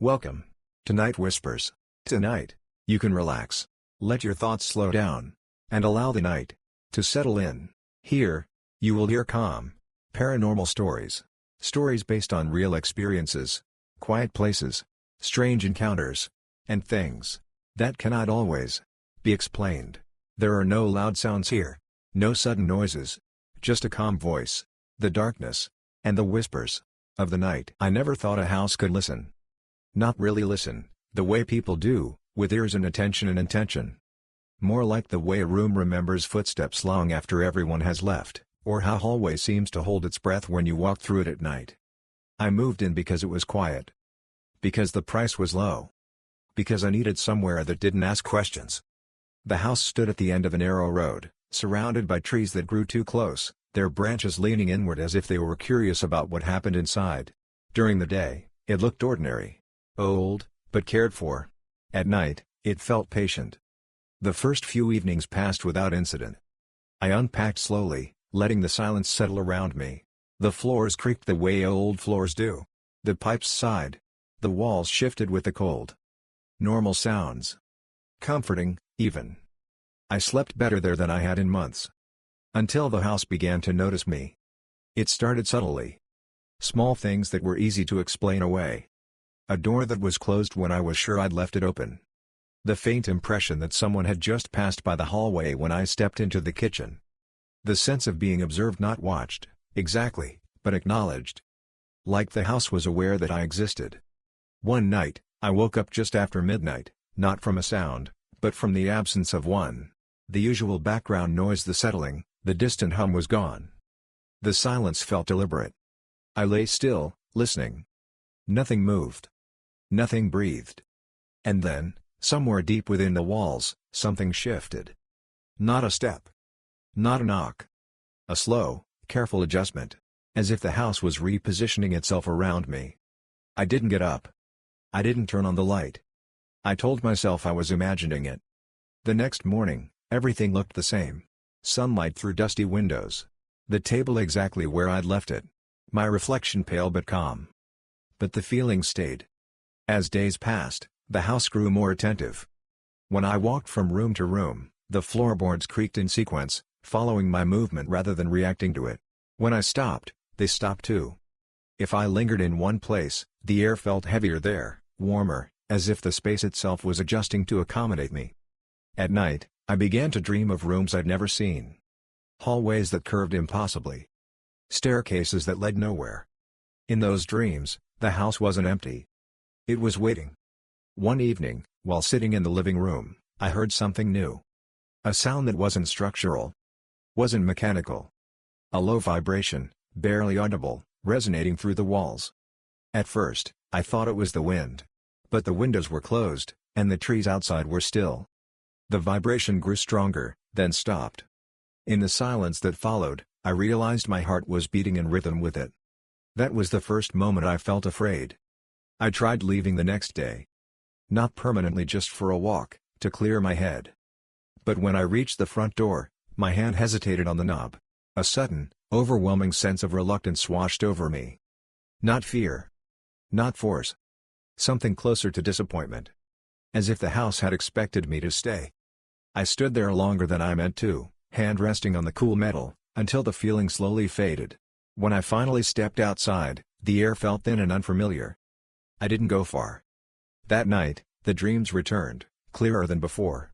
Welcome to Night Whispers. Tonight, you can relax, let your thoughts slow down, and allow the night to settle in. Here, you will hear calm, paranormal stories. Stories based on real experiences, quiet places, strange encounters, and things that cannot always be explained. There are no loud sounds here, no sudden noises, just a calm voice, the darkness, and the whispers of the night. I never thought a house could listen. Not really listen, the way people do, with ears and attention and intention. More like the way a room remembers footsteps long after everyone has left, or how a hallway seems to hold its breath when you walk through it at night. I moved in because it was quiet. Because the price was low. Because I needed somewhere that didn't ask questions. The house stood at the end of a narrow road, surrounded by trees that grew too close, their branches leaning inward as if they were curious about what happened inside. During the day, it looked ordinary. Old, but cared for. At night, it felt patient. The first few evenings passed without incident. I unpacked slowly, letting the silence settle around me. The floors creaked the way old floors do. The pipes sighed. The walls shifted with the cold. Normal sounds. Comforting, even. I slept better there than I had in months. Until the house began to notice me. It started subtly. Small things that were easy to explain away. A door that was closed when I was sure I'd left it open. The faint impression that someone had just passed by the hallway when I stepped into the kitchen. The sense of being observed, not watched, exactly, but acknowledged. Like the house was aware that I existed. One night, I woke up just after midnight, not from a sound, but from the absence of one. The usual background noise, the settling, the distant hum was gone. The silence felt deliberate. I lay still, listening. Nothing moved. Nothing breathed. And then, somewhere deep within the walls, something shifted. Not a step. Not a knock. A slow, careful adjustment. As if the house was repositioning itself around me. I didn't get up. I didn't turn on the light. I told myself I was imagining it. The next morning, everything looked the same. Sunlight through dusty windows. The table exactly where I'd left it. My reflection pale but calm. But the feeling stayed. As days passed, the house grew more attentive. When I walked from room to room, the floorboards creaked in sequence, following my movement rather than reacting to it. When I stopped, they stopped too. If I lingered in one place, the air felt heavier there, warmer, as if the space itself was adjusting to accommodate me. At night, I began to dream of rooms I'd never seen. Hallways that curved impossibly. Staircases that led nowhere. In those dreams, the house wasn't empty. It was waiting. One evening, while sitting in the living room, I heard something new. A sound that wasn't structural. Wasn't mechanical. A low vibration, barely audible, resonating through the walls. At first, I thought it was the wind. But the windows were closed, and the trees outside were still. The vibration grew stronger, then stopped. In the silence that followed, I realized my heart was beating in rhythm with it. That was the first moment I felt afraid. I tried leaving the next day. Not permanently, just for a walk, to clear my head. But when I reached the front door, my hand hesitated on the knob. A sudden, overwhelming sense of reluctance washed over me. Not fear. Not force. Something closer to disappointment. As if the house had expected me to stay. I stood there longer than I meant to, hand resting on the cool metal, until the feeling slowly faded. When I finally stepped outside, the air felt thin and unfamiliar. I didn't go far. That night, the dreams returned, clearer than before.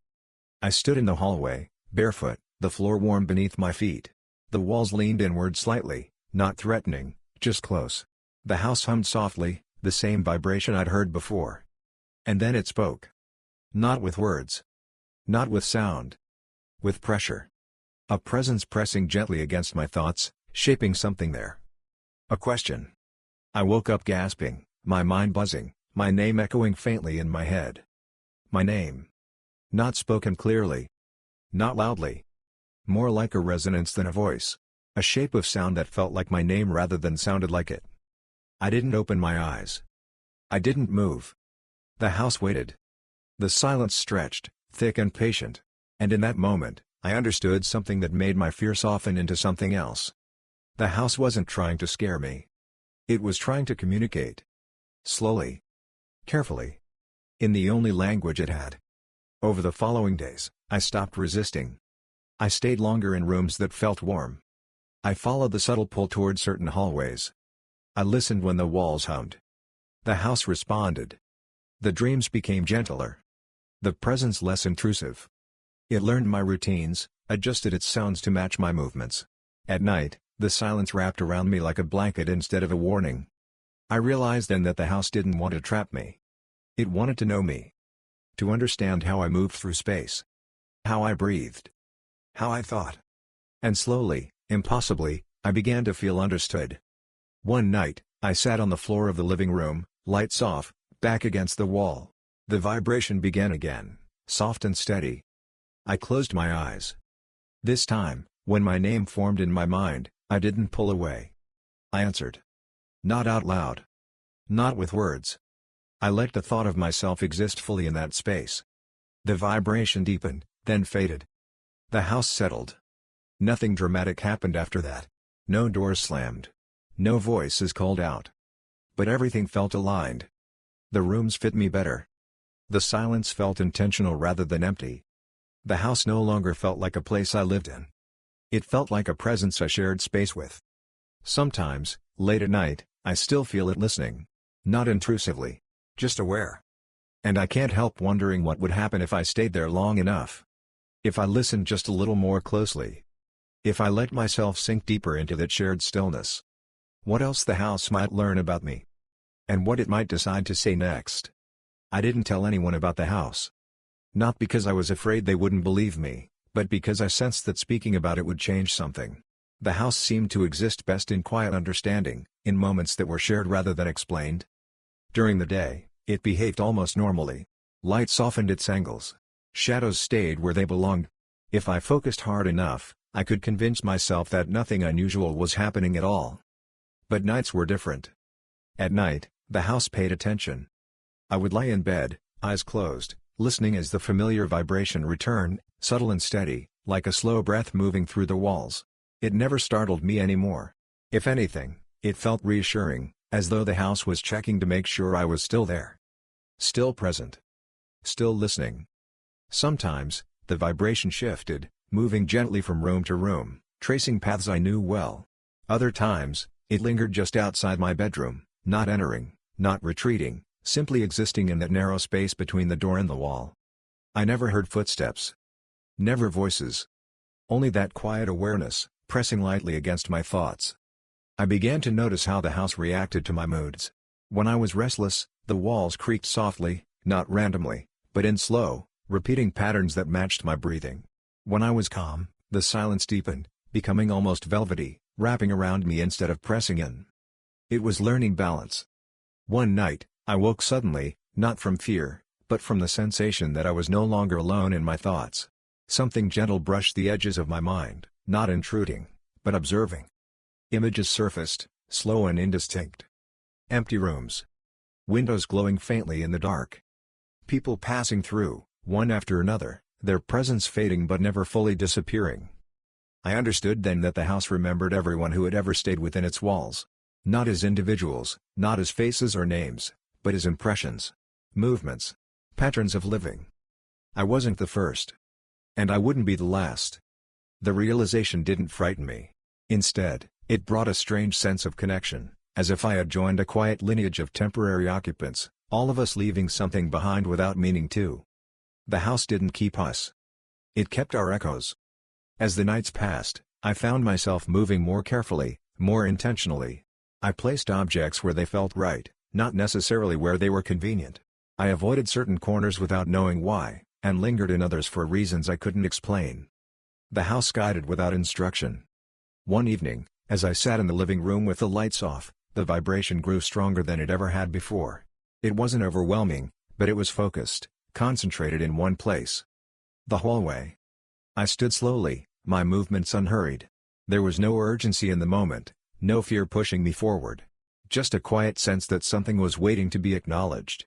I stood in the hallway, barefoot, the floor warm beneath my feet. The walls leaned inward slightly, not threatening, just close. The house hummed softly, the same vibration I'd heard before. And then it spoke. Not with words. Not with sound. With pressure. A presence pressing gently against my thoughts, shaping something there. A question. I woke up gasping, my mind buzzing, my name echoing faintly in my head. My name. Not spoken clearly. Not loudly. More like a resonance than a voice. A shape of sound that felt like my name rather than sounded like it. I didn't open my eyes. I didn't move. The house waited. The silence stretched, thick and patient. And in that moment, I understood something that made my fear soften into something else. The house wasn't trying to scare me. It was trying to communicate. Slowly. carefully, in the only language it had. Over the following days, I stopped resisting. I stayed longer in rooms that felt warm. I followed the subtle pull toward certain hallways. I listened when the walls hummed. The house responded. The dreams became gentler. The presence less intrusive. It learned my routines, adjusted its sounds to match my movements. At night, the silence wrapped around me like a blanket instead of a warning. I realized then that the house didn't want to trap me. It wanted to know me. To understand how I moved through space. How I breathed. How I thought. And slowly, impossibly, I began to feel understood. One night, I sat on the floor of the living room, lights off, back against the wall. The vibration began again, soft and steady. I closed my eyes. This time, when my name formed in my mind, I didn't pull away. I answered. Not out loud. Not with words. I let the thought of myself exist fully in that space. The vibration deepened, then faded. The house settled. Nothing dramatic happened after that. No doors slammed. No voices called out. But everything felt aligned. The rooms fit me better. The silence felt intentional rather than empty. The house no longer felt like a place I lived in. It felt like a presence I shared space with. Sometimes, late at night, I still feel it listening. Not intrusively. Just aware. And I can't help wondering what would happen if I stayed there long enough. If I listened just a little more closely. If I let myself sink deeper into that shared stillness. What else the house might learn about me. And what it might decide to say next. I didn't tell anyone about the house. Not because I was afraid they wouldn't believe me, but because I sensed that speaking about it would change something. The house seemed to exist best in quiet understanding, in moments that were shared rather than explained. During the day, it behaved almost normally. Light softened its angles. Shadows stayed where they belonged. If I focused hard enough, I could convince myself that nothing unusual was happening at all. But nights were different. At night, the house paid attention. I would lie in bed, eyes closed, listening as the familiar vibration returned, subtle and steady, like a slow breath moving through the walls. It never startled me anymore. If anything, it felt reassuring, as though the house was checking to make sure I was still there. Still present. Still listening. Sometimes, the vibration shifted, moving gently from room to room, tracing paths I knew well. Other times, it lingered just outside my bedroom, not entering, not retreating, simply existing in that narrow space between the door and the wall. I never heard footsteps. Never voices. Only that quiet awareness, pressing lightly against my thoughts. I began to notice how the house reacted to my moods. When I was restless, the walls creaked softly, not randomly, but in slow, repeating patterns that matched my breathing. When I was calm, the silence deepened, becoming almost velvety, wrapping around me instead of pressing in. It was learning balance. One night, I woke suddenly, not from fear, but from the sensation that I was no longer alone in my thoughts. Something gentle brushed the edges of my mind, not intruding, but observing. Images surfaced, slow and indistinct. Empty rooms. Windows glowing faintly in the dark. People passing through, one after another, their presence fading but never fully disappearing. I understood then that the house remembered everyone who had ever stayed within its walls. Not as individuals, not as faces or names, but as impressions. Movements. Patterns of living. I wasn't the first. And I wouldn't be the last. The realization didn't frighten me. Instead, it brought a strange sense of connection, as if I had joined a quiet lineage of temporary occupants, all of us leaving something behind without meaning to. The house didn't keep us. It kept our echoes. As the nights passed, I found myself moving more carefully, more intentionally. I placed objects where they felt right, not necessarily where they were convenient. I avoided certain corners without knowing why, and lingered in others for reasons I couldn't explain. The house guided without instruction. One evening, as I sat in the living room with the lights off, the vibration grew stronger than it ever had before. It wasn't overwhelming, but it was focused, concentrated in one place. The hallway. I stood slowly, my movements unhurried. There was no urgency in the moment, no fear pushing me forward. Just a quiet sense that something was waiting to be acknowledged.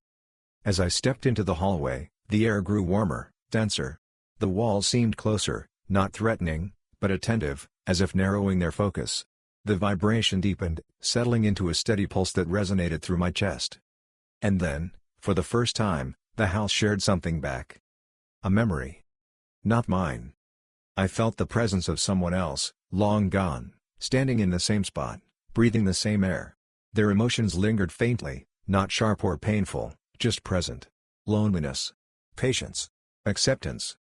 As I stepped into the hallway, the air grew warmer, denser. The walls seemed closer, not threatening, but attentive, as if narrowing their focus. The vibration deepened, settling into a steady pulse that resonated through my chest. And then, For the first time, the house shared something back. A memory. Not mine. I felt the presence of someone else, long gone, standing in the same spot, breathing the same air. Their emotions lingered faintly, not sharp or painful, just present. Loneliness. Patience. Acceptance.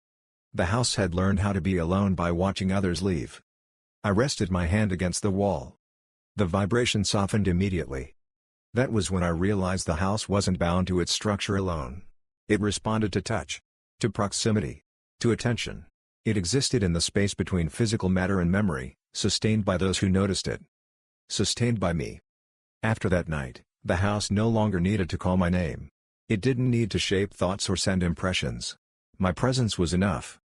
The house had learned how to be alone by watching others leave. I rested my hand against the wall. The vibration softened immediately. That was when I realized the house wasn't bound to its structure alone. It responded to touch. To proximity. To attention. It existed in the space between physical matter and memory, sustained by those who noticed it. Sustained by me. After that night, the house no longer needed to call my name. It didn't need to shape thoughts or send impressions. My presence was enough.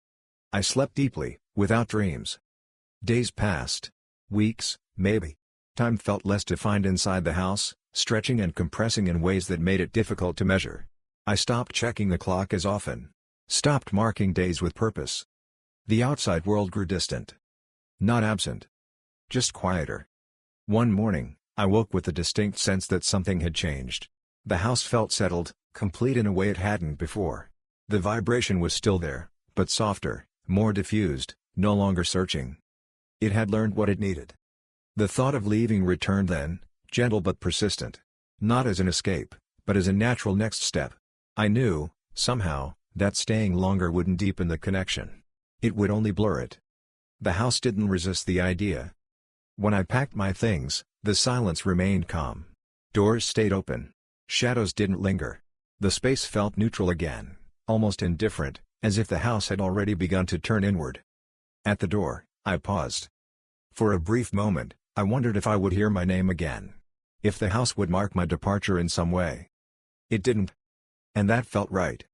I slept deeply, without dreams. Days passed. Weeks, maybe. Time felt less defined inside the house, stretching and compressing in ways that made it difficult to measure. I stopped checking the clock as often. Stopped marking days with purpose. The outside world grew distant. Not absent. Just quieter. One morning, I woke with the distinct sense that something had changed. The house felt settled, complete in a way it hadn't before. The vibration was still there, but softer, more diffused, no longer searching. It had learned what it needed. The thought of leaving returned then, gentle but persistent. Not as an escape, but as a natural next step. I knew, somehow, that staying longer wouldn't deepen the connection. It would only blur it. The house didn't resist the idea. When I packed my things, the silence remained calm. Doors stayed open. Shadows didn't linger. The space felt neutral again, almost indifferent, as if the house had already begun to turn inward. At the door, I paused. For a brief moment, I wondered if I would hear my name again. If the house would mark my departure in some way. It didn't. And that felt right.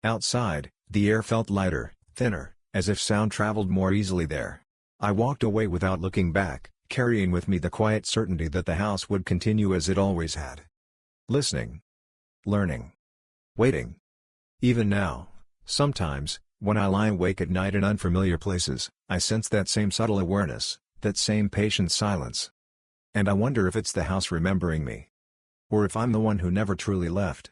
Outside, the air felt lighter, thinner, as if sound traveled more easily there. I walked away without looking back, carrying with me the quiet certainty that the house would continue as it always had. Listening. Learning. Waiting. Even now, sometimes, when I lie awake at night in unfamiliar places, I sense that same subtle awareness, that same patient silence. And I wonder if it's the house remembering me. Or if I'm the one who never truly left.